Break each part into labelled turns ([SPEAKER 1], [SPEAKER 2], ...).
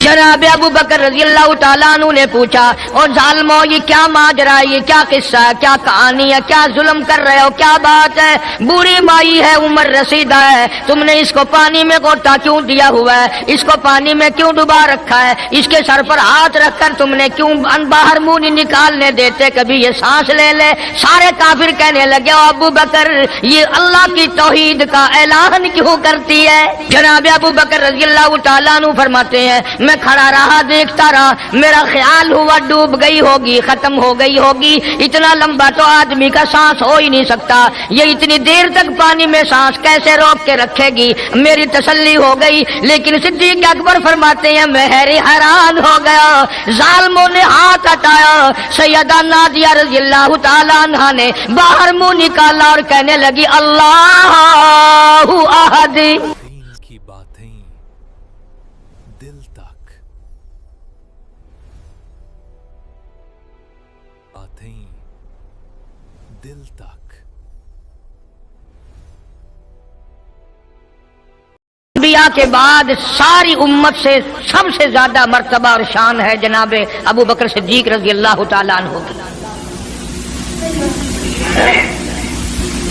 [SPEAKER 1] جناب ابو بکر رضی اللہ تعالیٰ عنہ نے پوچھا، اور ظالمو یہ کیا ماجرا ہے، یہ کیا قصہ ہے، کیا کہانی ہے، کیا ظلم کر رہے ہو، کیا بات ہے؟ بوڑھی مائی ہے، عمر رسیدہ ہے، تم نے اس کو پانی میں غوطہ کیوں دیا ہوا ہے، اس کو پانی میں کیوں ڈبا رکھا ہے، اس کے سر پر ہاتھ رکھ کر تم نے کیوں باہر منہ نہیں نکالنے دیتے، کبھی یہ سانس لے لے؟ سارے کافر کہنے لگے، او ابو بکر یہ اللہ کی توحید کا اعلان کیوں کرتی ہے؟ جناب ابو بکر رضی اللہ تعالیٰ عنہ فرماتے ہیں، میں کھڑا رہا، دیکھتا رہا، میرا خیال ہوا ڈوب گئی ہوگی، ختم ہو گئی ہوگی، اتنا لمبا تو آدمی کا سانس ہو ہی نہیں سکتا، یہ اتنی دیر تک پانی میں سانس کیسے روک کے رکھے گی؟ میری تسلی ہو گئی، لیکن صدیق اکبر فرماتے ہیں میں حیران ہو گیا، ظالموں نے ہاتھ ہٹایا، سیدہ نادیہ رضی اللہ تعالیٰ عنہا نے باہر منہ نکالا اور کہنے لگی اللہ احد۔
[SPEAKER 2] کی باتیں دل تک، باتیں دل تک۔
[SPEAKER 1] انبیاء کے بعد ساری امت سے سب سے زیادہ مرتبہ اور شان ہے جناب ابو بکر صدیق رضی اللہ تعالیٰ عنہ کی،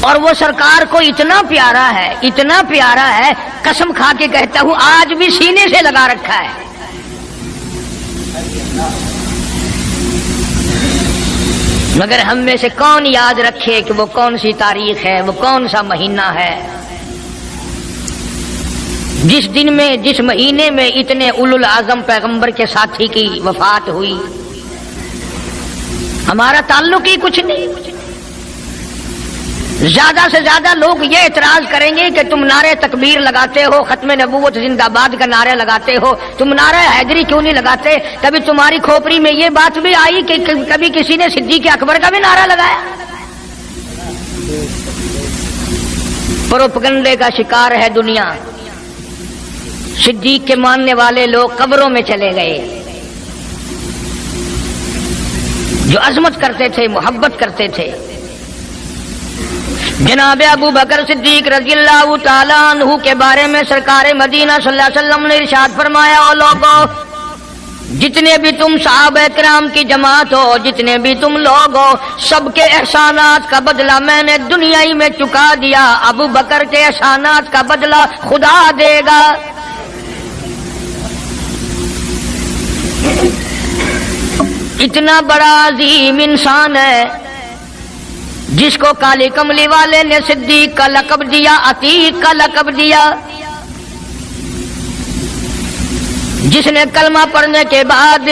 [SPEAKER 1] اور وہ سرکار کو اتنا پیارا ہے، قسم کھا کے کہتا ہوں آج بھی سینے سے لگا رکھا ہے۔ مگر ہم میں سے کون یاد رکھے کہ وہ کون سی تاریخ ہے، وہ کون سا مہینہ ہے جس مہینے میں اتنے اولو العظم پیغمبر کے ساتھی کی وفات ہوئی؟ ہمارا تعلق ہی کچھ نہیں۔ زیادہ سے زیادہ لوگ یہ اعتراض کریں گے کہ تم نعرہ تکبیر لگاتے ہو، ختم نبوت زندہ باد کا نعرہ لگاتے ہو، تم نعرہ حیدری کیوں نہیں لگاتے؟ کبھی تمہاری کھوپڑی میں یہ بات بھی آئی کہ کبھی کسی نے صدیق اکبر کا بھی نعرہ لگایا؟ پروپگنڈے کا شکار ہے دنیا۔ صدیق کے ماننے والے لوگ قبروں میں چلے گئے، جو عظمت کرتے تھے، محبت کرتے تھے۔ جناب ابو بکر صدیق رضی اللہ تعالیٰ عنہ کے بارے میں سرکار مدینہ صلی اللہ علیہ وسلم نے ارشاد فرمایا، او لوگو جتنے بھی تم صحابہ کرام کی جماعت ہو، جتنے بھی تم لوگ ہو، سب کے احسانات کا بدلہ میں نے دنیا ہی میں چکا دیا، ابو بکر کے احسانات کا بدلہ خدا دے گا۔ اتنا بڑا عظیم انسان ہے جس کو کالی کملی والے نے صدیق کا لقب دیا، عتیق کا لقب دیا، جس نے کلمہ پڑھنے کے بعد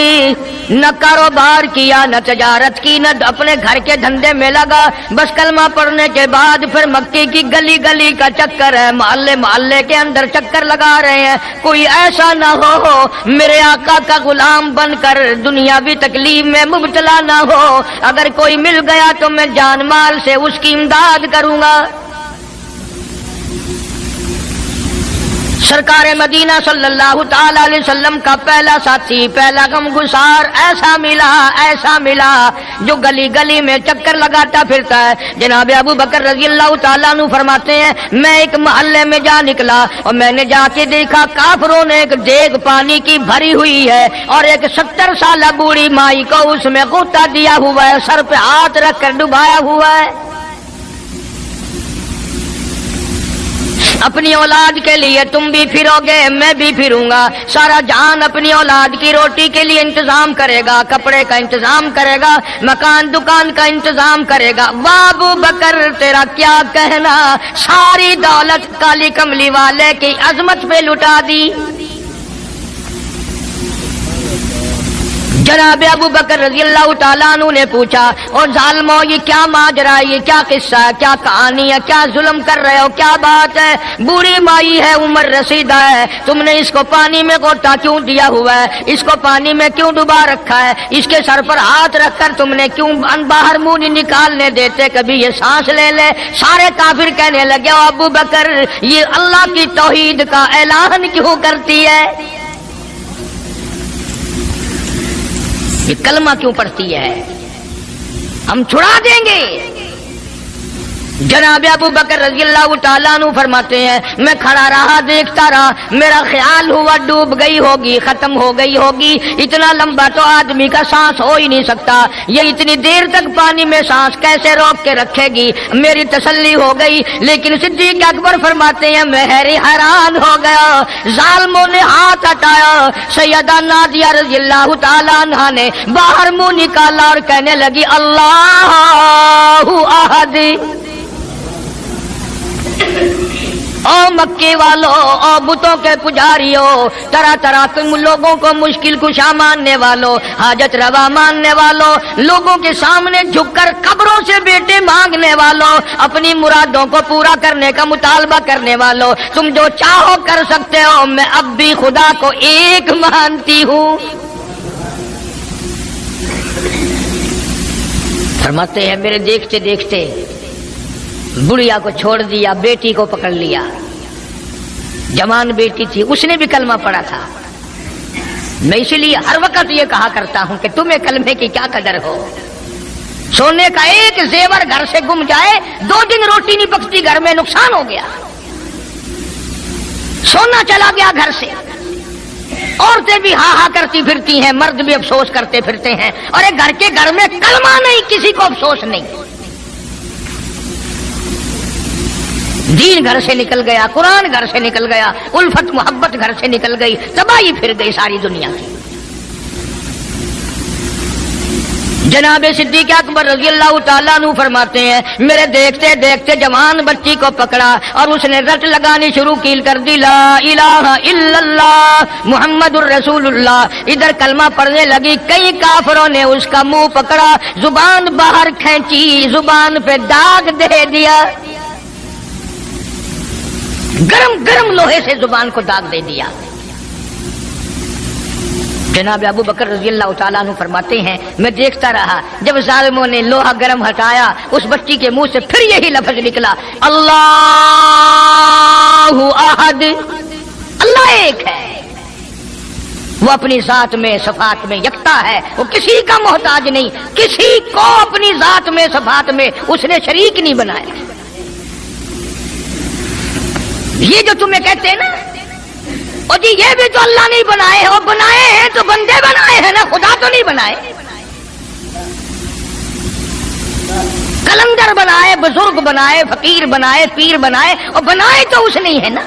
[SPEAKER 1] نہ کاروبار کیا، نہ تجارت کی، نہ اپنے گھر کے دھندے میں لگا، بس کلمہ پڑھنے کے بعد پھر مکی کی گلی گلی کا چکر ہے، محلے محلے کے اندر چکر لگا رہے ہیں۔ کوئی ایسا نہ ہو میرے آقا کا غلام بن کر دنیاوی تکلیف میں مبتلا نہ ہو، اگر کوئی مل گیا تو میں جان مال سے اس کی امداد کروں گا۔ سرکار مدینہ صلی اللہ تعالی علیہ وسلم کا پہلا ساتھی، پہلا غم گسار ایسا ملا جو گلی گلی میں چکر لگاتا پھرتا ہے۔ جناب ابو بکر رضی اللہ تعالیٰ عنہ فرماتے ہیں میں ایک محلے میں جا نکلا اور میں نے جا کے دیکھا کافروں نے ایک دیگ پانی کی بھری ہوئی ہے اور ایک 70 سالہ بوڑھی مائی کو اس میں غوطہ دیا ہوا ہے، سر پہ ہاتھ رکھ کر ڈبایا ہوا ہے۔ اپنی اولاد کے لیے تم بھی پھرو گے، میں بھی پھروں گا، سارا جہان اپنی اولاد کی روٹی کے لیے انتظام کرے گا، کپڑے کا انتظام کرے گا، مکان دکان کا انتظام کرے گا۔ ابو بکر تیرا کیا کہنا، ساری دولت کالی کملی والے کی عظمت پہ لٹا دی۔ جناب ابو بکر رضی اللہ تعالیٰ عنہ نے پوچھا، اور ظالمو یہ کیا ماجرا ہے، یہ کیا قصہ ہے، کیا کہانی ہے، کیا ظلم کر رہے ہو، کیا بات ہے؟ بوڑھی مائی ہے، عمر رسیدہ ہے، تم نے اس کو پانی میں غوطہ کیوں دیا ہوا ہے، اس کو پانی میں کیوں ڈبا رکھا ہے، اس کے سر پر ہاتھ رکھ کر تم نے کیوں باہر منہ نہیں نکالنے دیتے، کبھی یہ سانس لے لے؟ سارے کافر کہنے لگے، او ابو بکر یہ اللہ کی توحید کا اعلان کیوں کرتی ہے، یہ کلمہ کیوں پڑھتی ہے، ہم چھڑا دیں گے۔ جناب ابو بکر رضی اللہ تعالیٰ عنہ فرماتے ہیں میں کھڑا رہا دیکھتا رہا، میرا خیال ہوا ڈوب گئی ہوگی، ختم ہو گئی ہوگی، اتنا لمبا تو آدمی کا سانس ہو ہی نہیں سکتا، یہ اتنی دیر تک پانی میں سانس کیسے روک کے رکھے گی، میری تسلی ہو گئی۔ لیکن صدیق اکبر فرماتے ہیں میں حیران ہو گیا، ظالموں نے ہاتھ ہٹایا، سیدہ نادیہ رضی اللہ تعالیٰ عنہا نے باہر منہ نکالا اور کہنے لگی اللہ احد۔ او مکے والو، او بتوں کے پجاریوں، طرح طرح تم لوگوں کو مشکل کشا ماننے والوں، حاجت روا ماننے والوں، لوگوں کے سامنے جھک کر قبروں سے بیٹے مانگنے والوں، اپنی مرادوں کو پورا کرنے کا مطالبہ کرنے والوں، تم جو چاہو کر سکتے ہو، میں اب بھی خدا کو ایک مانتی ہوں۔ فرماتے ہیں میرے دیکھتے دیکھتے بڑھیا کو چھوڑ دیا، بیٹی کو پکڑ لیا، جوان بیٹی تھی، اس نے بھی کلمہ پڑھا تھا۔ میں اسی لیے ہر وقت یہ کہا کرتا ہوں کہ تمہیں کلمے کی کیا قدر ہو، سونے کا ایک زیور گھر سے گم جائے، 2 دن روٹی نہیں پکتی گھر میں، نقصان ہو گیا، سونا چلا گیا گھر سے، عورتیں بھی ہاں ہاں کرتی پھرتی ہیں، مرد بھی افسوس کرتے پھرتے ہیں، اور ایک گھر کے گھر میں کلمہ نہیں، کسی کو افسوس نہیں، دین گھر سے نکل گیا، قرآن گھر سے نکل گیا، الفت محبت گھر سے نکل گئی، تباہی پھر گئی ساری دنیا کی۔ جناب صدیق اکبر رضی اللہ تعالیٰ عنہ فرماتے ہیں میرے دیکھتے دیکھتے جوان بچی کو پکڑا اور اس نے رٹ لگانی شروع کی کر دی، لا الہ الا اللہ محمد الرسول اللہ، ادھر کلمہ پڑھنے لگی، کئی کافروں نے اس کا منہ پکڑا، زبان باہر کھینچی، زبان پہ داغ دے دیا، گرم گرم لوہے سے زبان کو داغ دے دیا۔ جناب ابو بکر رضی اللہ تعالیٰ عنہ فرماتے ہیں میں دیکھتا رہا، جب ظالموں نے لوہا گرم ہٹایا، اس بچی کے منہ سے پھر یہی لفظ نکلا، اللہ احد، اللہ ایک ہے، وہ اپنی ذات میں صفات میں یکتا ہے، وہ کسی کا محتاج نہیں، کسی کو اپنی ذات میں صفات میں اس نے شریک نہیں بنایا۔ یہ جو تمہیں کہتے ہیں نا اور جی یہ بھی تو اللہ نہیں بنائے ہیں، وہ بنائے ہیں تو بندے بنائے ہیں نا، خدا تو نہیں بنائے، کلندر بنائے، بزرگ بنائے، فقیر بنائے، پیر بنائے، اور بنائے تو اس نہیں ہے نا،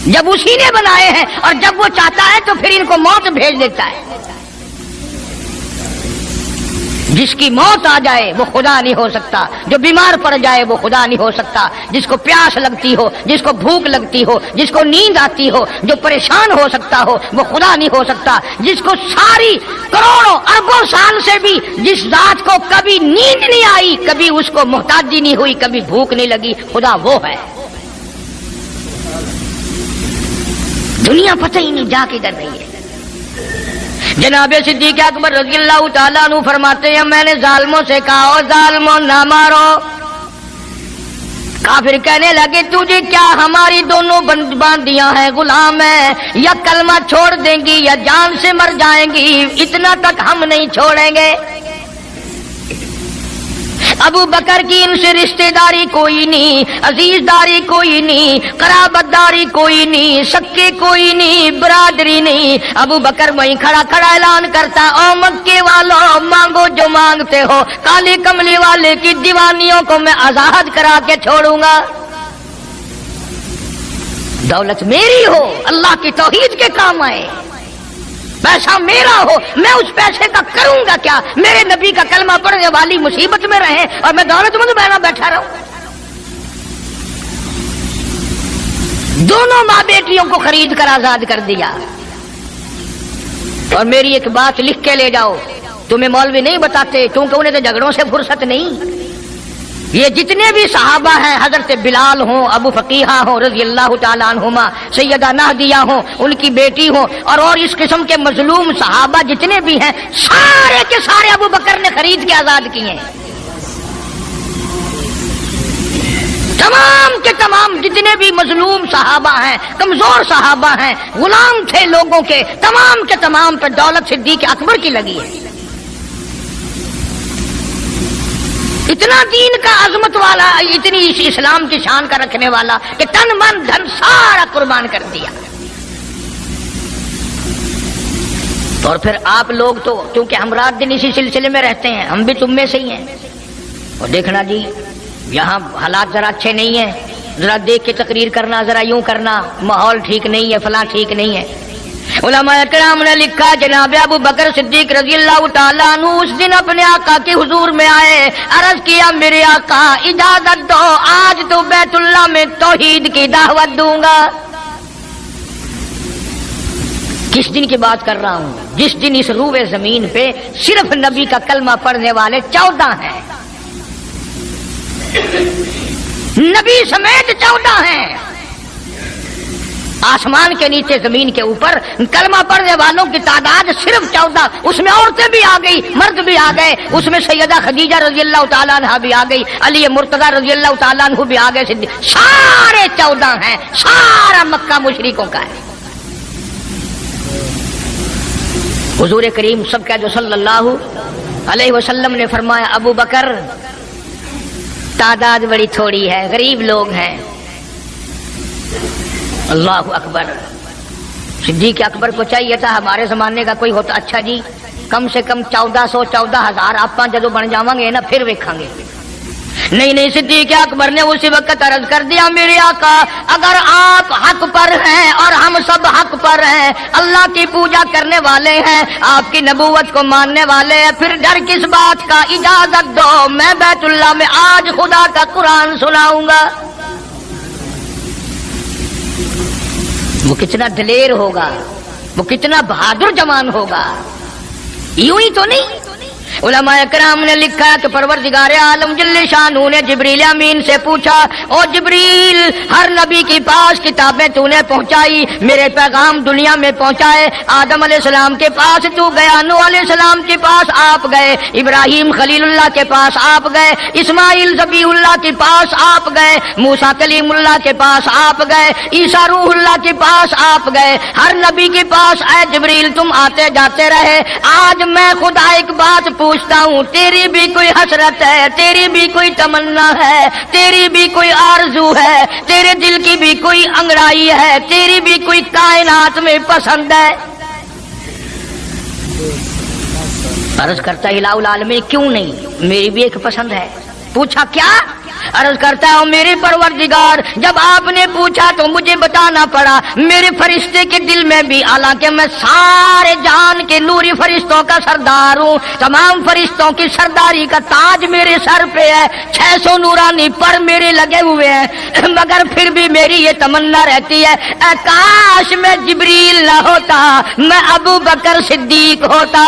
[SPEAKER 1] جب اسی نے بنائے ہیں، اور جب وہ چاہتا ہے تو پھر ان کو موت بھیج دیتا ہے۔ جس کی موت آ جائے وہ خدا نہیں ہو سکتا، جو بیمار پڑ جائے وہ خدا نہیں ہو سکتا، جس کو پیاس لگتی ہو، جس کو بھوک لگتی ہو، جس کو نیند آتی ہو، جو پریشان ہو سکتا ہو وہ خدا نہیں ہو سکتا، جس کو ساری کروڑوں اربوں سال سے بھی جس ذات کو کبھی نیند نہیں آئی، کبھی اس کو محتاجی نہیں ہوئی، کبھی بھوک نہیں لگی، خدا وہ ہے۔ دنیا پتہ ہی نہیں جا کدھر رہی ہے۔ جناب صدیق اکبر رضی اللہ تعالیٰ عنہ فرماتے ہیں میں نے ظالموں سے کہا او ظالموں نہ مارو، کافر کہنے لگے تجھے کیا، ہماری دونوں باندیاں ہیں، غلام ہیں، یا کلمہ چھوڑ دیں گی یا جان سے مر جائیں گی، اتنا تک ہم نہیں چھوڑیں گے۔ ابو بکر کی ان سے رشتہ داری کوئی نہیں، عزیز داری کوئی نہیں، قرابت داری کوئی نہیں، سکے کوئی نہیں، برادری نہیں۔ ابو بکر وہیں کھڑا کھڑا اعلان کرتا او مکے والوں مانگو جو مانگتے ہو، کالی کملی والے کی دیوانیوں کو میں آزاد کرا کے چھوڑوں گا۔ دولت میری ہو، اللہ کی توحید کے کام آئے، پیسہ میرا ہو، میں اس پیسے کا کروں گا کیا؟ میرے نبی کا کلمہ پڑھنے والی مصیبت میں رہے اور میں دولت مند بہنا بیٹھا رہوں۔ دونوں ماں بیٹیوں کو خرید کر آزاد کر دیا۔ اور میری ایک بات لکھ کے لے جاؤ، تمہیں مولوی نہیں بتاتے کیونکہ انہیں تو جھگڑوں سے فرصت نہیں۔ یہ جتنے بھی صحابہ ہیں، حضرت بلال ہوں، ابو فقیہہ ہوں رضی اللہ تعالیٰ عنہما، سیدہ نہدیہ ہوں، ان کی بیٹی ہوں، اور اس قسم کے مظلوم صحابہ جتنے بھی ہیں، سارے کے سارے ابو بکر نے خرید کے آزاد کیے ہیں۔ تمام کے تمام جتنے بھی مظلوم صحابہ ہیں، کمزور صحابہ ہیں، غلام تھے لوگوں کے، تمام کے تمام پہ دولت صدیق اکبر کی لگی ہے۔ اتنا دین کا عظمت والا، اتنی اسلام کی شان کا رکھنے والا کہ تن من دھن سارا قربان کر دیا. اور پھر آپ لوگ تو کیونکہ ہم رات دن اسی سلسلے میں رہتے ہیں، ہم بھی تم میں سے ہی ہیں. اور دیکھنا جی یہاں حالات ذرا اچھے نہیں ہیں، ذرا دیکھ کے تقریر کرنا، ذرا یوں کرنا، ماحول ٹھیک نہیں ہے، فلاں ٹھیک نہیں ہے. علماء کرام نے لکھا جناب ابو بکر صدیق رضی اللہ تعالیٰ عنہ اس دن اپنے آقا کے حضور میں آئے، عرض کیا میرے آقا اجازت دو، آج تو بیت اللہ میں توحید کی دعوت دوں گا. کس دن کی بات کر رہا ہوں؟ جس دن اس روئے زمین پہ صرف نبی کا کلمہ پڑھنے والے 14 ہیں، نبی سمیت 14 ہیں. آسمان کے نیچے زمین کے اوپر کلمہ پڑھنے والوں کی تعداد صرف 14، اس میں عورتیں بھی آ گئی، مرد بھی آ گئے، اس میں سیدہ خدیجہ رضی اللہ تعالیٰ عنہ بھی آ گئی، علی مرتضیٰ رضی اللہ تعالیٰ عنہ بھی آ گئے، سارے 14 ہیں. سارا مکہ مشرکوں کا ہے. حضور کریم سب کا جو صلی اللہ علیہ وسلم نے فرمایا ابو بکر تعداد بڑی تھوڑی ہے، غریب لوگ ہیں. اللہ اکبر. صدیق اکبر کو چاہیے تھا ہمارے زمانے کا کوئی ہوتا اچھا جی کم سے کم 1400-14,000 آپ جدو بن جاؤں گے نا پھر ویکھاں گے. نہیں، صدیق اکبر نے اسی وقت عرض کر دیا میرے آقا اگر آپ حق پر ہیں اور ہم سب حق پر ہیں، اللہ کی پوجا کرنے والے ہیں، آپ کی نبوت کو ماننے والے ہیں، پھر ڈر کس بات کا؟ اجازت دو میں بیت اللہ میں آج خدا کا قرآن سناؤں گا. وہ کتنا دلیر ہوگا، وہ کتنا بہادر جوان ہوگا. یوں ہی تو نہیں. علماء کرام نے لکھا کہ پروردگار عالم جل شانہ نے جبریل امین سے پوچھا او جبریل ہر نبی کے پاس کتابیں تو نے پہنچائی، میرے پیغام دنیا میں پہنچائے. آدم علیہ السلام کے پاس تو گیا، نوح علیہ السلام کے پاس آپ گئے، ابراہیم خلیل اللہ کے پاس آپ گئے، اسماعیل ذبیح اللہ کے پاس آپ گئے، موسیٰ کلیم اللہ کے پاس آپ گئے، عیسیٰ روح اللہ کے پاس آپ گئے. ہر نبی کے پاس اے جبریل تم آتے جاتے رہے. آج میں خدا ایک بات پوچھتا ہوں، تیری بھی کوئی حسرت ہے، تیری بھی کوئی تمنا ہے، تیری بھی کوئی آرزو ہے، تیرے دل کی بھی کوئی انگڑائی ہے، تیری بھی کوئی کائنات میں پسند ہے؟ عرض کرتا الہ العالمین کیوں نہیں، میری بھی ایک پسند ہے. پوچھا کیا؟ عرض کرتا ہوں میرے پروردگار جب آپ نے پوچھا تو مجھے بتانا پڑا میرے فرشتے کے دل میں بھی، حالانکہ میں سارے جہان کے نوری فرشتوں کا سردار ہوں، تمام فرشتوں کی سرداری کا تاج میرے سر پہ ہے، 600 نورانی پر میرے لگے ہوئے ہیں، مگر پھر بھی میری یہ تمنا رہتی ہے اے کاش میں جبریل نہ ہوتا، میں ابو بکر صدیق ہوتا.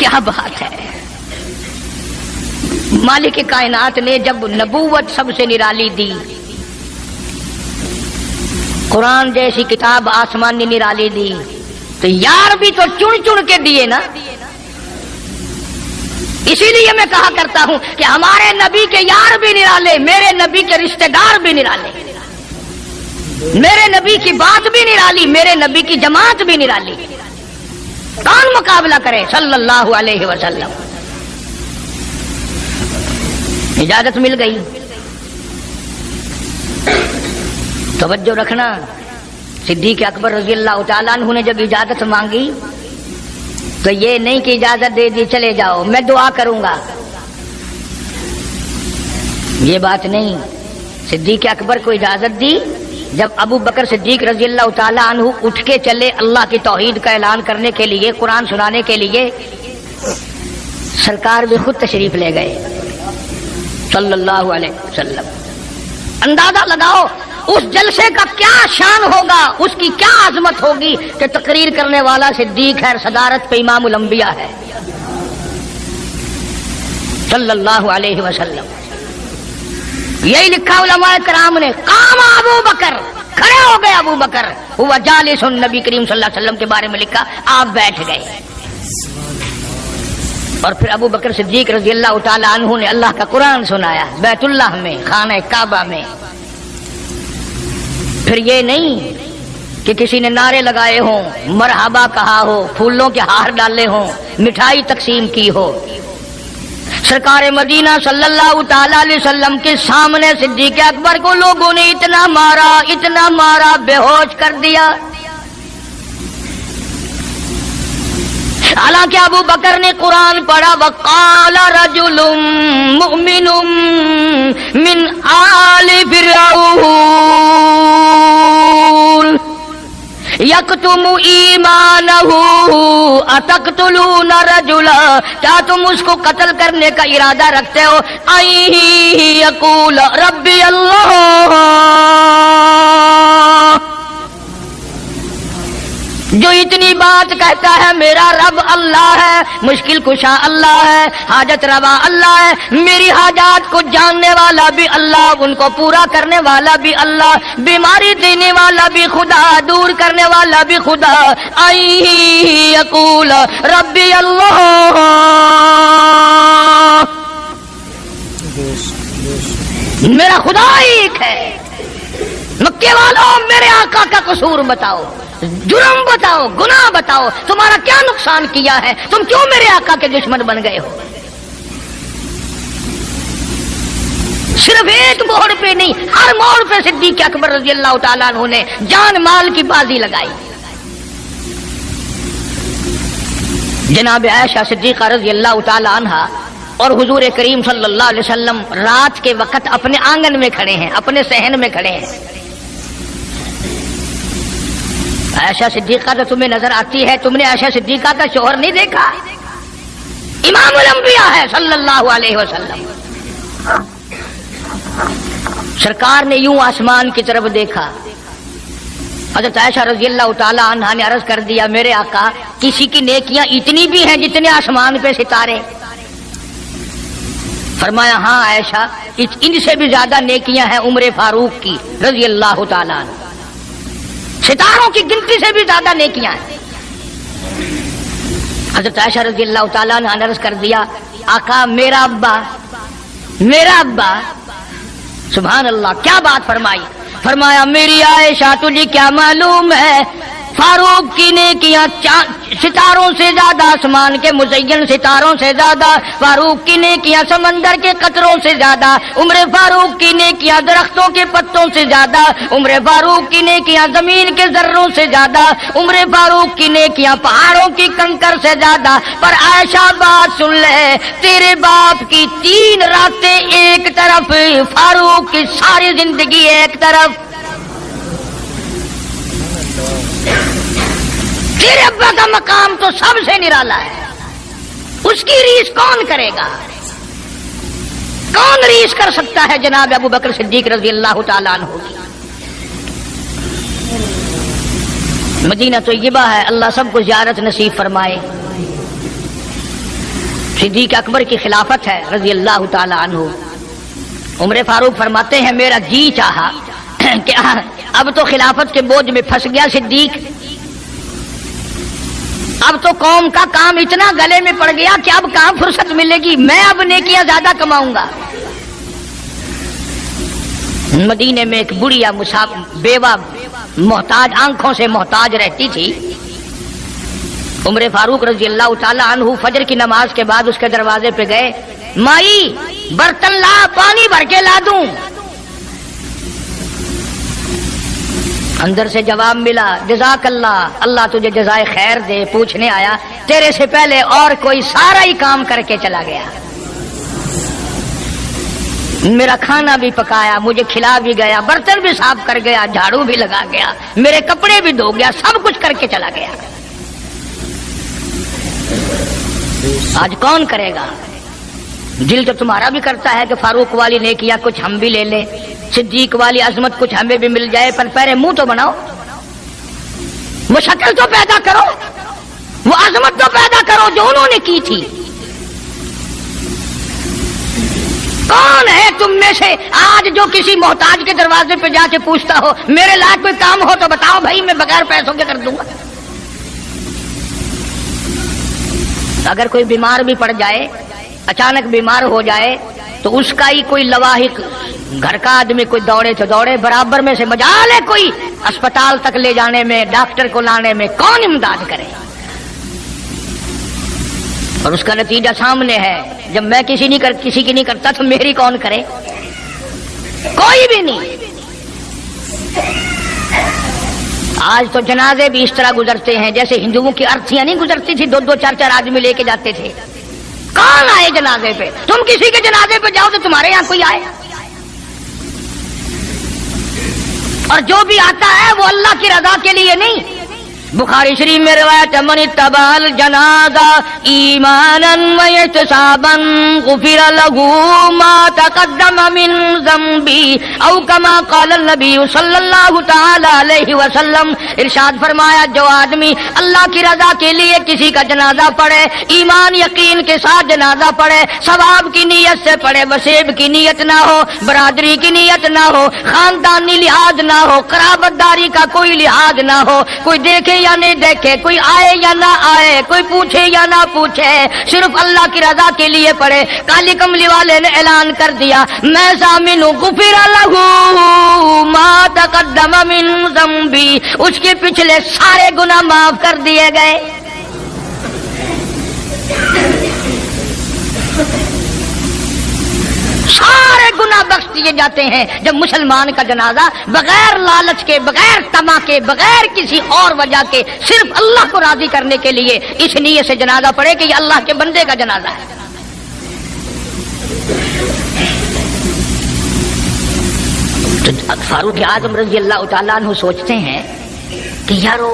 [SPEAKER 1] کیا بات ہے. مالک کائنات نے جب نبوت سب سے نرالی دی، قرآن جیسی کتاب آسمان نے نرالی دی، تو یار بھی تو چن چن کے دیے نا. اسی لیے میں کہا کرتا ہوں کہ ہمارے نبی کے یار بھی نرالے، میرے نبی کے رشتہ دار بھی نرالے، میرے نبی کی بات بھی نرالی، میرے نبی کی جماعت بھی نرالی. کون مقابلہ کرے صلی اللہ علیہ وسلم. اجازت مل گئی. توجہ رکھنا، صدیق اکبر رضی اللہ تعالیٰ عنہ نے جب اجازت مانگی تو یہ نہیں کہ اجازت دے دی چلے جاؤ میں دعا کروں گا، یہ بات نہیں. صدیق اکبر کو اجازت دی. جب ابو بکر صدیق رضی اللہ تعالیٰ عنہ اٹھ کے چلے اللہ کی توحید کا اعلان کرنے کے لیے، قرآن سنانے کے لیے، سرکار بھی خود تشریف لے گئے صلی اللہ علیہ وسلم. اندازہ لگاؤ اس جلسے کا کیا شان ہوگا، اس کی کیا عظمت ہوگی کہ تقریر کرنے والا صدیق ہے، صدارت پہ امام الانبیاء ہے صلی اللہ علیہ وسلم. یہی لکھا علماء کرام نے، قام ابو بکر، کھڑے ہو گئے ابو بکر، ہوا جالس، نبی کریم صلی اللہ علیہ وسلم کے بارے میں لکھا آپ بیٹھ گئے. اور پھر ابو بکر صدیق رضی اللہ تعالیٰ عنہ نے اللہ کا قرآن سنایا بیت اللہ میں، خانہ کعبہ میں. پھر یہ نہیں کہ کہ کسی نے نعرے لگائے ہوں، مرحبا کہا ہو، پھولوں کے ہار ڈالے ہوں، مٹھائی تقسیم کی ہو، سرکار مدینہ صلی اللہ تعالی علیہ وسلم کے سامنے صدیق اکبر کو لوگوں نے اتنا مارا، بے ہوش کر دیا۔ حالانکہ ابو بکر نے قرآن پڑھا، وقال رجل مؤمن من آل فرعون یکتم ایمانہ اتقتلون رجلا، کیا تم اس کو قتل کرنے کا ارادہ رکھتے ہو؟ یقول ربی اللہ، جو اتنی بات کہتا ہے میرا رب اللہ ہے، مشکل کشا اللہ ہے، حاجت روا اللہ ہے، میری حاجات کو جاننے والا بھی اللہ، ان کو پورا کرنے والا بھی اللہ، بیماری دینے والا بھی خدا، دور کرنے والا بھی خدا۔ یقول ربی اللہ، میرا خدا ایک ہے۔ مکے والوں میرے آقا کا قصور بتاؤ، جرم بتاؤ، گناہ بتاؤ، تمہارا کیا نقصان کیا ہے؟ تم کیوں میرے آقا کے دشمن بن گئے ہو؟ صرف ایک موڑ پہ نہیں، ہر موڑ پہ صدیق اکبر رضی اللہ تعالیٰ عنہ نے جان مال کی بازی لگائی۔ جناب عائشہ صدیقہ رضی اللہ تعالیٰ عنہ اور حضور کریم صلی اللہ علیہ وسلم رات کے وقت اپنے آنگن میں کھڑے ہیں، اپنے صحن میں کھڑے ہیں۔ عائشہ صدیقہ تو تمہیں نظر آتی ہے، تم نے عائشہ صدیقہ کا شوہر نہیں دیکھا؟ امام الانبیاء ہے صلی اللہ علیہ وسلم۔ سرکار نے یوں آسمان کی طرف دیکھا، حضرت عائشہ رضی اللہ تعالی عنہا نے عرض کر دیا، میرے آقا کسی کی نیکیاں اتنی بھی ہیں جتنے آسمان پہ ستارے؟ فرمایا ہاں عائشہ، ان سے بھی زیادہ نیکیاں ہیں عمر فاروق کی رضی اللہ تعالی عنہ، ستاروں کی گنتی سے بھی زیادہ نیکیاں ہیں۔ حضرت عائشہ رضی اللہ تعالیٰ نے عرض کر دیا، آقا میرا ابا، سبحان اللہ، کیا بات فرمائی؟ فرمایا میری عائشہ تجھے کیا معلوم ہے، فاروق کی نیکیاں ستاروں سے زیادہ، آسمان کے مزین ستاروں سے زیادہ، فاروق کی نیکیاں سمندر کے قطروں سے زیادہ، عمر فاروق کی نیکیاں درختوں کے پتوں سے زیادہ، عمر فاروق کی نیکیاں زمین کے ذروں سے زیادہ، عمر فاروق کی نیکیاں پہاڑوں کی کنکر سے زیادہ۔ پر عائشہ بات سن لے، تیرے باپ کی 3 راتیں ایک طرف، فاروق کی ساری زندگی ایک طرف۔ تیرے ابا کا مقام تو سب سے نرالا ہے، اس کی ریس کون کرے گا؟ کون ریس کر سکتا ہے جناب ابو بکر صدیق رضی اللہ تعالیٰ عنہ کی؟ مدینہ طیبہ ہے، اللہ سب کو زیارت نصیب فرمائے۔ صدیق اکبر کی خلافت ہے رضی اللہ تعالیٰ عنہ۔ عمر فاروق فرماتے ہیں میرا جی چاہا کہ اب تو خلافت کے بوجھ میں پھنس گیا صدیق، اب تو قوم کا کام اتنا گلے میں پڑ گیا کہ اب کہاں فرصت ملے گی، میں اب نیکیاں زیادہ کماؤں گا۔ مدینے میں ایک بڑھیا بیوہ محتاج، آنکھوں سے محتاج رہتی تھی۔ عمر فاروق رضی اللہ تعالی عنہ فجر کی نماز کے بعد اس کے دروازے پہ گئے، مائی برتن لا، پانی بھر کے لا دوں؟ اندر سے جواب ملا، جزاک اللہ، اللہ تجھے جزائے خیر دے، پوچھنے آیا تیرے سے پہلے اور کوئی سارا ہی کام کر کے چلا گیا، میرا کھانا بھی پکایا، مجھے کھلا بھی گیا، برتن بھی صاف کر گیا، جھاڑو بھی لگا گیا، میرے کپڑے بھی دھو گیا، سب کچھ کر کے چلا گیا۔ آج کون کرے گا؟ دل تو تمہارا بھی کرتا ہے کہ فاروق والی نیکیاں کچھ ہم بھی لے لیں، صدیق والی عظمت کچھ ہمیں بھی مل جائے، پر پہلے منہ تو بناؤ، وہ شکل تو پیدا کرو، وہ عظمت تو پیدا کرو جو انہوں نے کی تھی۔ کون ہے تم میں سے آج جو کسی محتاج کے دروازے پہ جا کے پوچھتا ہو میرے لائق کوئی کام ہو تو بتاؤ بھائی، میں بغیر پیسوں کے کر دوں گا؟ اگر کوئی بیمار بھی پڑ جائے، اچانک بیمار ہو جائے تو اس کا ہی کوئی لواحق گھر کا آدمی کوئی دوڑے تو دوڑے، برابر میں سے مجال ہے کوئی اسپتال تک لے جانے میں، ڈاکٹر کو لانے میں کون امداد کرے؟ اور اس کا نتیجہ سامنے ہے، جب میں کسی کی نہیں کرتا تو میری کون کرے؟ کوئی بھی نہیں۔ آج تو جنازے بھی اس طرح گزرتے ہیں جیسے ہندوؤں کی ارتھیاں نہیں گزرتی تھی، 2 4 آدمی لے کے جاتے تھے۔ کون آئے جنازے پہ؟ تم کسی کے جنازے پہ جاؤ تو تمہارے یہاں کوئی آئے، اور جو بھی آتا ہے وہ اللہ کی رضا کے لیے نہیں۔ بخاری شریف میں روایت من اتبع الجنازہ ایمانا واحتسابا غفر له ما تقدم من ذنبی او کما قال النبی صلی اللہ تعالی علیہ وسلم۔ ارشاد فرمایا جو آدمی اللہ کی رضا کے لیے کسی کا جنازہ پڑھے، ایمان یقین کے ساتھ جنازہ پڑھے، ثواب کی نیت سے پڑھے، وسیب کی نیت نہ ہو، برادری کی نیت نہ ہو، خاندانی لحاظ نہ ہو، قرابت داری کا کوئی لحاظ نہ ہو، کوئی دیکھے یا نہیں دیکھے، کوئی آئے یا نہ آئے، کوئی پوچھے یا نہ پوچھے، صرف اللہ کی رضا کے لیے پڑھے۔ کالی کملی والے نے اعلان کر دیا میں ضامن ہوں، غفر له ما تقدم من ذنبی، اس کے پچھلے سارے گناہ معاف کر دیے گئے۔ سارے گناہ بخش دیے جاتے ہیں جب مسلمان کا جنازہ بغیر لالچ کے، بغیر طمع کے، بغیر کسی اور وجہ کے، صرف اللہ کو راضی کرنے کے لیے اس نیت سے جنازہ پڑھے کہ یہ اللہ کے بندے کا جنازہ ہے۔ تو فاروق اعظم رضی اللہ تعالیٰ عنہ سوچتے ہیں کہ یارو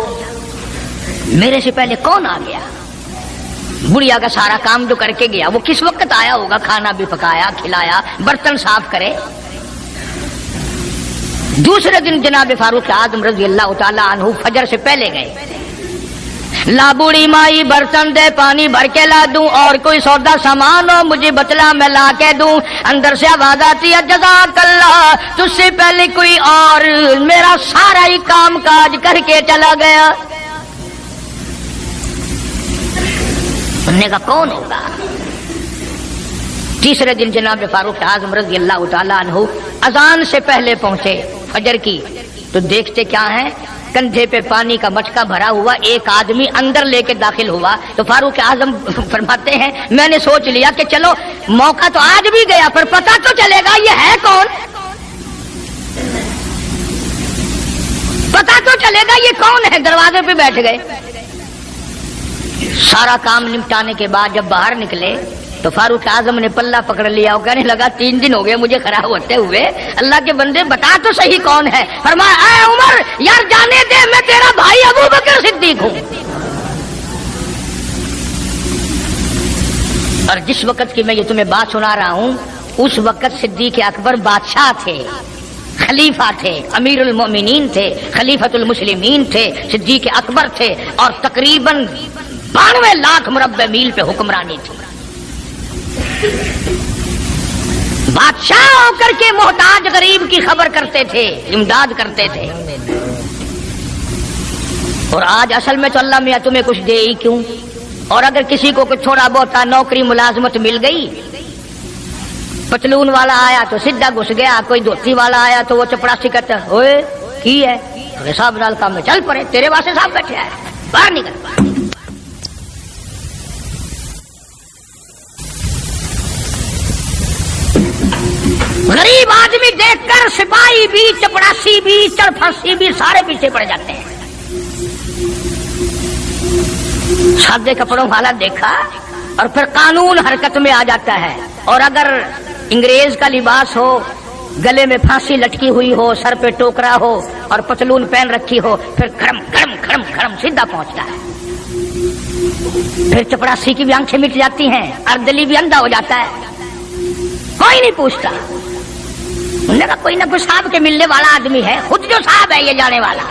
[SPEAKER 1] میرے سے پہلے کون آ گیا؟ بڑھیا کا سارا کام جو کر کے گیا وہ کس وقت آیا ہوگا؟ کھانا بھی پکایا، کھلایا، برتن صاف کرے۔ دوسرے دن جناب فاروق اعظم رضی اللہ تعالیٰ عنہ فجر سے پہلے گئے۔ لا بوڑھی مائی برتن دے، پانی بھر کے لا دوں، اور کوئی سودا سامان ہو مجھے بتلا میں لا کے دوں۔ اندر سے آواز آتی ہے جزاک اللہ، تجھ سے پہلے کوئی اور میرا سارا ہی کام کاج کر کے چلا گیا۔ انہوں نے کہا کون ہوگا؟ تیسرے دن جناب فاروق اعظم رضی اللہ تعالیٰ عنہ اذان سے پہلے پہنچے فجر کی، تو دیکھتے کیا ہے، کندھے پہ پانی کا مٹکا بھرا ہوا ایک آدمی اندر لے کے داخل ہوا۔ تو فاروق اعظم فرماتے ہیں میں نے سوچ لیا کہ چلو موقع تو آج بھی گیا، پر پتہ تو چلے گا یہ ہے کون، پتہ تو چلے گا یہ کون ہے۔ دروازے پہ بیٹھ گئے۔ سارا کام نمٹانے کے بعد جب باہر نکلے تو فاروق اعظم نے پلہ پکڑ لیا اور کہنے لگا 3 دن ہو گئے مجھے خراب ہوتے ہوئے، اللہ کے بندے بتا تو صحیح کون ہے۔ فرمایا اے عمر یار جانے دے، میں تیرا بھائی ابو بکر صدیق ہوں۔ اور جس وقت کی میں یہ تمہیں بات سنا رہا ہوں اس وقت صدیق اکبر بادشاہ تھے، خلیفہ تھے، امیر المومنین تھے، خلیفۃ المسلمین تھے، صدیق اکبر تھے، اور تقریباً 92 لاکھ مربع میل پہ حکمرانی تھی۔ بادشاہ ہو کر کے محتاج غریب کی خبر کرتے تھے، امداد کرتے تھے۔ اور آج اصل میں تو اللہ میاں تمہیں کچھ دے ہی کیوں، اور اگر کسی کو کچھ تھوڑا بہت نوکری ملازمت مل گئی، پتلون والا آیا تو سیدھا گھس گیا، کوئی دھوتی والا آیا تو وہ چپڑاسی کہتا ہوئے کی ہے حساب نال کام میں چل پڑے، تیرے واسطے صاحب بیٹھے آئے، باہر نکل۔ غریب آدمی دیکھ کر سپاہی بھی، چپڑاسی بھی، چرپھاسی بھی سارے پیچھے پڑ جاتے ہیں۔ سادے کپڑوں والا دیکھا اور پھر قانون حرکت میں آ جاتا ہے، اور اگر انگریز کا لباس ہو، گلے میں پھانسی لٹکی ہوئی ہو، سر پہ ٹوکرا ہو اور پتلون پہن رکھی ہو، پھر کھڑم کھڑم کھڑم کھڑم سیدھا پہنچتا ہے۔ پھر چپڑاسی کی بھی آنکھیں مٹ جاتی ہیں، اردلی بھی اندھا ہو جاتا ہے، کوئی نہیں پوچھتا۔ انہوں نے کہا کوئی نہ کوئی صاحب کے ملنے والا آدمی ہے، خود جو صاحب ہے یہ جانے والا۔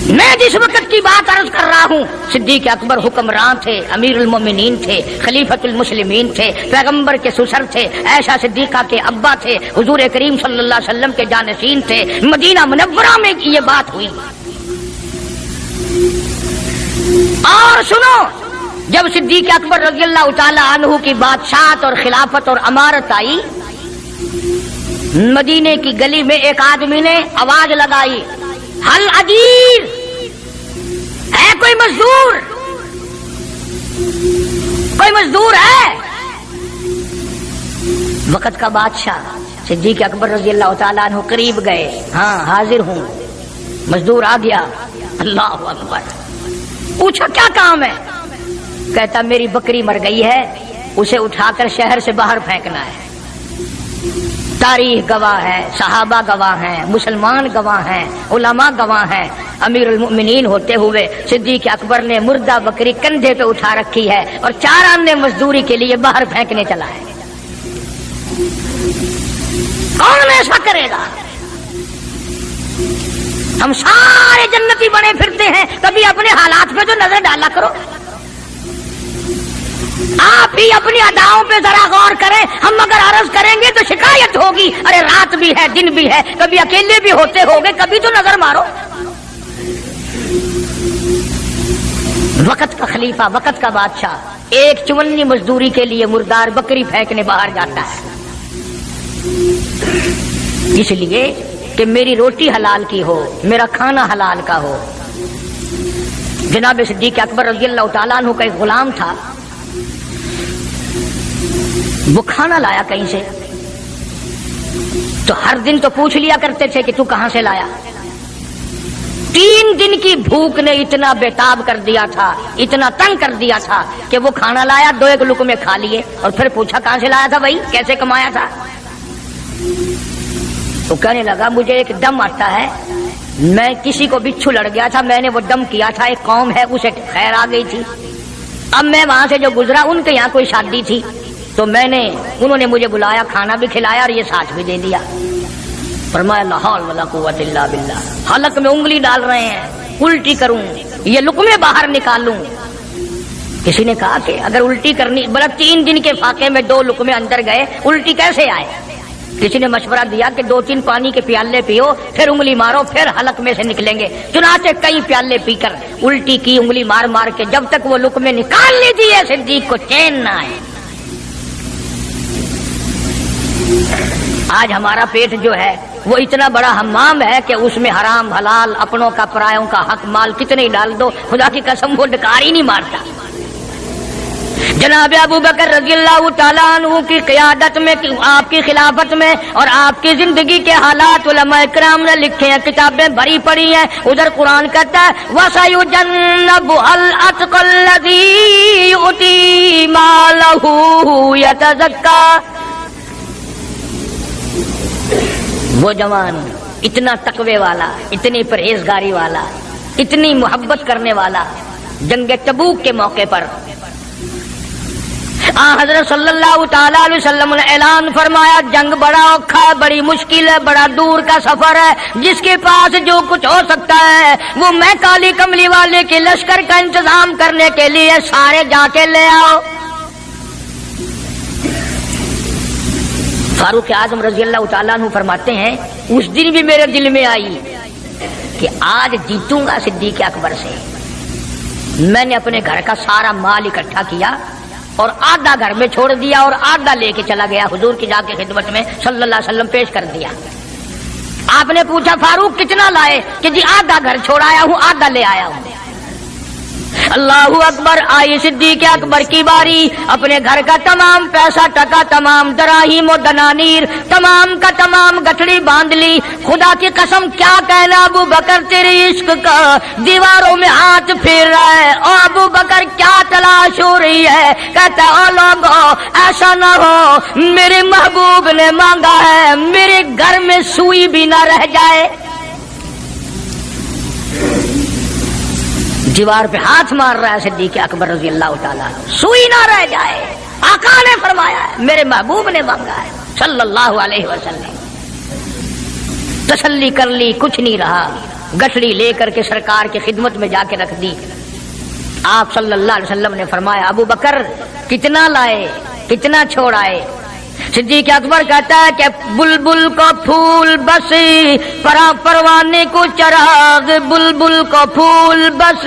[SPEAKER 1] میں جس وقت کی بات عرض کر رہا ہوں صدیق اکبر حکمران تھے، امیر المومنین تھے، خلیفۃ المسلمین تھے، پیغمبر کے سسر تھے، عائشہ صدیقہ کے ابا تھے، حضور کریم صلی اللہ علیہ وسلم کے جانشین تھے۔ مدینہ منورہ میں یہ بات ہوئی۔ اور سنو جب صدیق اکبر رضی اللہ تعالی عنہ کی بادشاہت اور خلافت اور امارت آئی، مدینے کی گلی میں ایک آدمی نے آواز لگائی، حل اجیر، ہے کوئی مزدور؟ کوئی مزدور ہے؟ وقت کا بادشاہ صدیق اکبر رضی اللہ تعالیٰ عنہ قریب گئے، ہاں حاضر ہوں۔ مزدور آ گیا، اللہ اکبر، پوچھا کیا کام ہے؟ کہتا میری بکری مر گئی ہے، اسے اٹھا کر شہر سے باہر پھینکنا ہے۔ تاریخ گواہ ہے، صحابہ گواہ ہیں، مسلمان گواہ ہیں، علماء گواہ ہیں، امیر المؤمنین ہوتے ہوئے صدیق اکبر نے مردہ بکری کندھے پہ اٹھا رکھی ہے اور 4 آنے مزدوری کے لیے باہر پھینکنے چلا ہے۔ کون ایسا کرے گا؟ ہم سارے جنتی بنے پھرتے ہیں، کبھی اپنے حالات پہ تو نظر ڈالا کرو، آپ ہی اپنی اداؤں پہ ذرا غور کریں۔ ہم اگر عرض کریں گے تو شکایت ہوگی، ارے رات بھی ہے دن بھی ہے، کبھی اکیلے بھی ہوتے ہوگے، کبھی تو نظر مارو۔ وقت کا خلیفہ، وقت کا بادشاہ ایک چمنی مزدوری کے لیے مردار بکری پھینکنے باہر جاتا ہے، اس لیے کہ میری روٹی حلال کی ہو، میرا کھانا حلال کا ہو۔ جناب صدیق اکبر رضی اللہ تعالیٰ عنہ کا ایک غلام تھا، وہ کھانا لایا کہیں سے، تو ہر دن تو پوچھ لیا کرتے تھے کہ تو کہاں سے لایا۔ 3 دن کی بھوک نے اتنا بےتاب کر دیا تھا، اتنا تنگ کر دیا تھا کہ وہ کھانا لایا، 2 لقمے کھا لیے اور پھر پوچھا کہاں سے لایا تھا بھائی، کیسے کمایا تھا؟ تو کہنے لگا مجھے ایک دم آتا ہے، میں کسی کو بچھو لڑ گیا تھا، میں نے وہ دم کیا تھا، ایک قوم ہے اسے خیر آ گئی تھی، اب میں وہاں سے جو گزرا ان کے یہاں کوئی شادی تھی تو انہوں نے مجھے بلایا، کھانا بھی کھلایا اور یہ ساتھ بھی دے دیا۔ فرمایا لا حول ولا قوت الا باللہ، حلق میں انگلی ڈال رہے ہیں، الٹی کروں، یہ لقمے باہر نکالوں۔ کسی نے کہا کہ اگر الٹی کرنی، بلکہ 3 دن کے فاقے میں 2 لقمے اندر گئے، الٹی کیسے آئے؟ کسی نے مشورہ دیا کہ 2-3 پانی کے پیالے پیو، پھر انگلی مارو، پھر حلق میں سے نکلیں گے۔ چنانچہ کئی پیالے پی کر الٹی کی، انگلی مار مار کے، جب تک وہ لقمے نکال لیجیے صدیق کو چین نہ آئے۔ آج ہمارا پیٹ جو ہے وہ اتنا بڑا حمام ہے کہ اس میں حرام حلال، اپنوں کا پرایوں کا حق مال کتنے ڈال دو، خدا کی قسم وہ ڈکار ہی نہیں مارتا۔ جناب ابو بکر رضی اللہ تعالیٰ عنہ کی قیادت میں، آپ کی خلافت میں اور آپ کی زندگی کے حالات علماء کرام نے لکھے ہیں، کتابیں بھری پڑی ہیں۔ ادھر قرآن کہتا ہے وَسَيُجَنَّبُهَا الْأَتْقَى الَّذِي يُؤْتِي مَالَهُ يَتَزَكَّى، وہ جوان اتنا تقوی والا، اتنی پرہیزگاری والا، اتنی محبت کرنے والا، جنگ تبوک کے موقع پر حضرت صلی اللہ تعالی علیہ وسلم نے اعلان فرمایا جنگ بڑا اوکھا ہے، بڑی مشکل ہے، بڑا دور کا سفر ہے، جس کے پاس جو کچھ ہو سکتا ہے وہ میں کالی کملی والے کے لشکر کا انتظام کرنے کے لیے سارے جا کے لے آؤ۔ فاروق اعظم رضی اللہ تعالیٰ عنہ فرماتے ہیں اس دن بھی میرے دل میں آئی کہ آج جیتوں گا صدیق اکبر سے۔ میں نے اپنے گھر کا سارا مال اکٹھا کیا اور آدھا گھر میں چھوڑ دیا اور آدھا لے کے چلا گیا، حضور کی جا کے خدمت میں صلی اللہ علیہ وسلم پیش کر دیا۔ آپ نے پوچھا فاروق کتنا لائے؟ کہ جی آدھا گھر چھوڑایا ہوں، آدھا لے آیا ہوں۔ اللہ اکبر، آئی صدیق اکبر کی باری، اپنے گھر کا تمام پیسہ ٹکا، تمام دراہیم و دنانیر، تمام کا تمام گٹھڑی باندھ لی۔ خدا کی قسم کیا کہنا ابو بکر تیرے عشق کا، دیواروں میں ہاتھ پھیر رہا ہے۔ او ابو بکر کیا تلاش ہو رہی ہے؟ کہتا او لوگو ایسا نہ ہو میرے محبوب نے مانگا ہے میرے گھر میں سوئی بھی نہ رہ جائے۔ دیوار پہ ہاتھ مار رہا ہے صدیق اکبر رضی اللہ تعالیٰ، سوئی نہ رہ جائے۔ آقا نے فرمایا ہے، میرے محبوب نے مانگا ہے صلی اللہ علیہ وسلم۔ تسلی کر لی، کچھ نہیں رہا، گٹھڑی لے کر کے سرکار کی خدمت میں جا کے رکھ دی۔ آپ صلی اللہ علیہ وسلم نے فرمایا ابو بکر کتنا لائے، کتنا چھوڑائے؟ صدیق اکبر کہتا ہے کہ بلبل کو پھول بس، پروانے کو چراغ، بلبل کو پھول بس،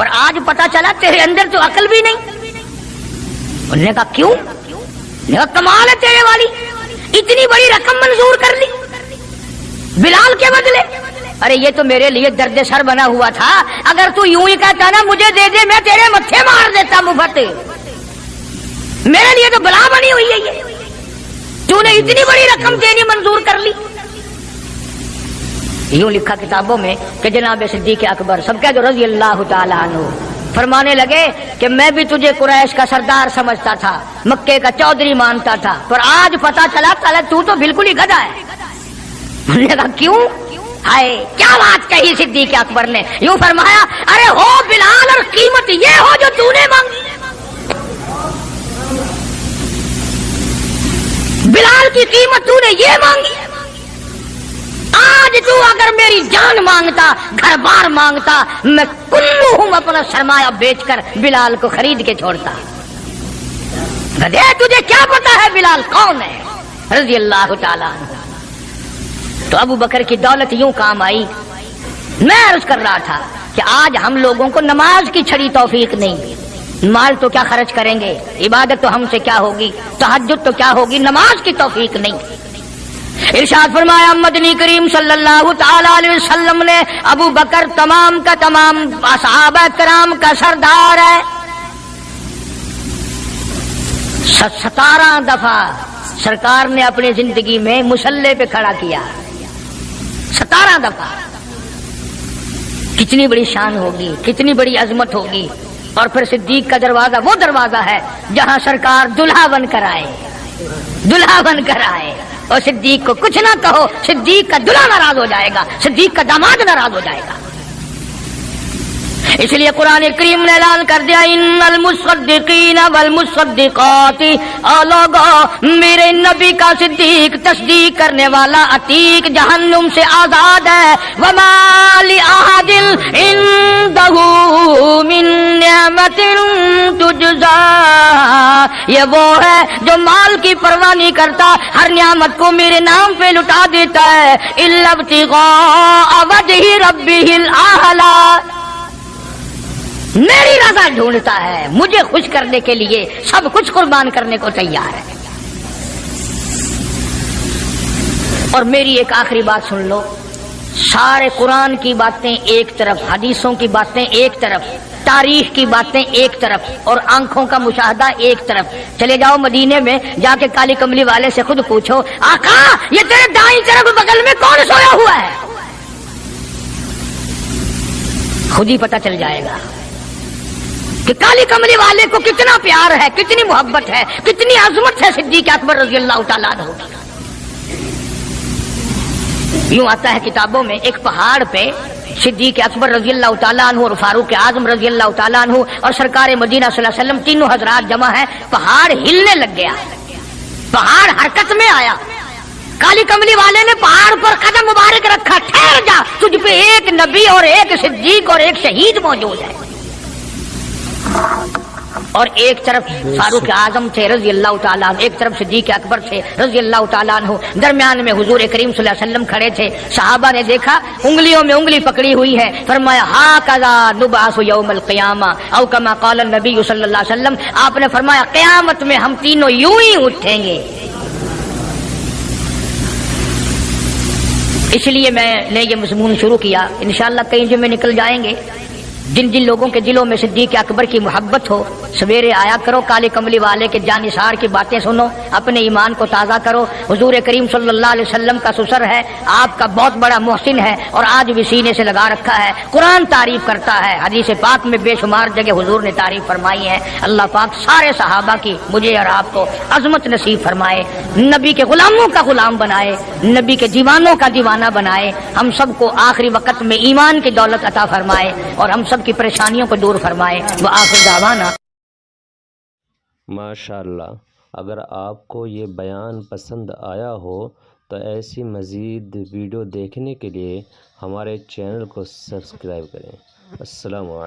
[SPEAKER 1] پر آج پتا چلا تیرے اندر تو عقل بھی نہیں۔ انہوں نے کہا کیوں؟ انہوں نے کہا کمال ہے تیرے والی، اتنی بڑی رقم منظور کر لی بلال کے بدلے۔ ارے یہ تو میرے لیے درد سر بنا ہوا تھا، اگر تو یوں ہی کہتا نا مجھے دے دے میں تیرے متھے مار دیتا مفت، میرے لیے تو بلا بنی ہوئی ہے یہ، تو نے اتنی بڑی رقم دینی منظور کر لی۔ یوں لکھا کتابوں میں کہ جناب صدیق اکبر سب کہہ دو رضی اللہ تعالیٰ عنہ فرمانے لگے کہ میں بھی تجھے قریش کا سردار سمجھتا تھا، مکے کا چودھری مانتا تھا، پر آج پتا چلا تو تو بالکل ہی گدھا ہے۔ انہوں نے کہا کیوں؟ ہائے کیا بات کہی صدیق اکبر نے، یوں فرمایا ارے ہو بلال اور قیمت یہ ہو جو تو نے مانگی، بلال کی قیمت تو نے یہ مانگی، آج تو اگر میری جان مانگتا گھر بار مانگتا میں کلہم اپنا سرمایہ بیچ کر بلال کو خرید کے چھوڑتا۔ گدھے تجھے کیا پتا ہے بلال کون ہے رضی اللہ تعالیٰ عنہ۔ تو ابو بکر کی دولت یوں کام آئی۔ میں عرض کر رہا تھا کہ آج ہم لوگوں کو نماز کی چھڑی توفیق نہیں، مال تو کیا خرچ کریں گے، عبادت تو ہم سے کیا ہوگی، تہجد تو کیا ہوگی، نماز کی توفیق نہیں۔ ارشاد فرمایا مدنی کریم صلی اللہ تعالی علیہ وسلم نے ابو بکر تمام کا تمام صحابہ کرام کا سردار ہے، 17 دفعہ سرکار نے اپنی زندگی میں مصلی پہ کھڑا کیا، 17 دفعہ۔ کتنی بڑی شان ہوگی، کتنی بڑی عظمت ہوگی۔ اور پھر صدیق کا دروازہ وہ دروازہ ہے جہاں سرکار دلہا بن کر آئے، دلہا بن کر آئے، اور صدیق کو کچھ نہ کہو، صدیق کا دلہا ناراض ہو جائے گا، صدیق کا داماد ناراض ہو جائے گا۔ اس لیے قرآن کریم نے اعلان کر دیا ان المصدقین والمصدقات، اور لوگو میرے نبی کا صدیق تصدیق کرنے والا عتیق جہنم سے آزاد ہے۔ وما لأحد عنده من نعمت تجزا، یہ وہ ہے جو مال کی پرواہ نہیں کرتا، ہر نعمت کو میرے نام پہ لٹا دیتا ہے، الا ابتغاء وجہ ربہ الاعلی، میری رضا ڈھونڈتا ہے، مجھے خوش کرنے کے لیے سب کچھ قربان کرنے کو تیار ہے۔ اور میری ایک آخری بات سن لو، سارے قرآن کی باتیں ایک طرف، حدیثوں کی باتیں ایک طرف، تاریخ کی باتیں ایک طرف، اور آنکھوں کا مشاہدہ ایک طرف۔ چلے جاؤ مدینے میں، جا کے کالی کملی والے سے خود پوچھو آقا یہ تیرے دائیں طرف بغل میں کون سویا ہوا ہے، خود ہی پتہ چل جائے گا کہ کالی کملی والے کو کتنا پیار ہے، کتنی محبت ہے، کتنی عظمت ہے صدیق اکبر رضی اللہ تعالیٰ عنہ۔ یوں آتا ہے کتابوں میں ایک پہاڑ پہ صدیق اکبر رضی اللہ تعالیٰ عنہ اور فاروق اعظم رضی اللہ تعالیٰ عنہ اور سرکار مدینہ صلی اللہ علیہ وسلم تینوں حضرات جمع ہیں، پہاڑ ہلنے لگ گیا، پہاڑ حرکت میں آیا، کالی کملی والے نے پہاڑ پر قدم مبارک رکھا، ٹھہر جا، تجھ پہ ایک نبی اور ایک صدیق اور ایک شہید موجود ہے۔ اور ایک طرف فاروق اعظم تھے رضی اللہ تعالیٰ عنہ، ایک طرف صدیق اکبر تھے رضی اللہ تعالیٰ عنہ، درمیان میں حضور کریم صلی اللہ علیہ وسلم کھڑے تھے۔ صحابہ نے دیکھا انگلیوں میں انگلی پکڑی ہوئی ہے، فرمایا ھاکذا نبعث یوم القیامہ او کما قال النبی صلی اللہ علیہ وسلم، آپ نے فرمایا قیامت میں ہم تینوں یوں ہی اٹھیں گے۔ اس لیے میں نے یہ مضمون شروع کیا، انشاءاللہ کئی جمعے نکل جائیں گے۔ جن جن لوگوں کے دلوں میں صدیق اکبر کی محبت ہو، سویرے آیا کرو، کالے کملی والے کے جانثار کی باتیں سنو، اپنے ایمان کو تازہ کرو۔ حضور کریم صلی اللہ علیہ وسلم کا سسر ہے، آپ کا بہت بڑا محسن ہے، اور آج بھی سینے سے لگا رکھا ہے، قرآن تعریف کرتا ہے، حدیث پاک میں بے شمار جگہ حضور نے تعریف فرمائی ہے۔ اللہ پاک سارے صحابہ کی مجھے اور آپ کو عظمت نصیب فرمائے، نبی کے غلاموں کا غلام بنائے، نبی کے دیوانوں کا دیوانہ بنائے، ہم سب کو آخری وقت میں ایمان کی دولت عطا فرمائے، اور ہم سب کی پریشانیوں کو دور فرمائے۔ وآخر دعوانا
[SPEAKER 3] ماشاءاللہ۔ اگر آپ کو یہ بیان پسند آیا ہو تو ایسی مزید ویڈیو دیکھنے کے لیے ہمارے چینل کو سبسکرائب کریں۔ السلام علیکم۔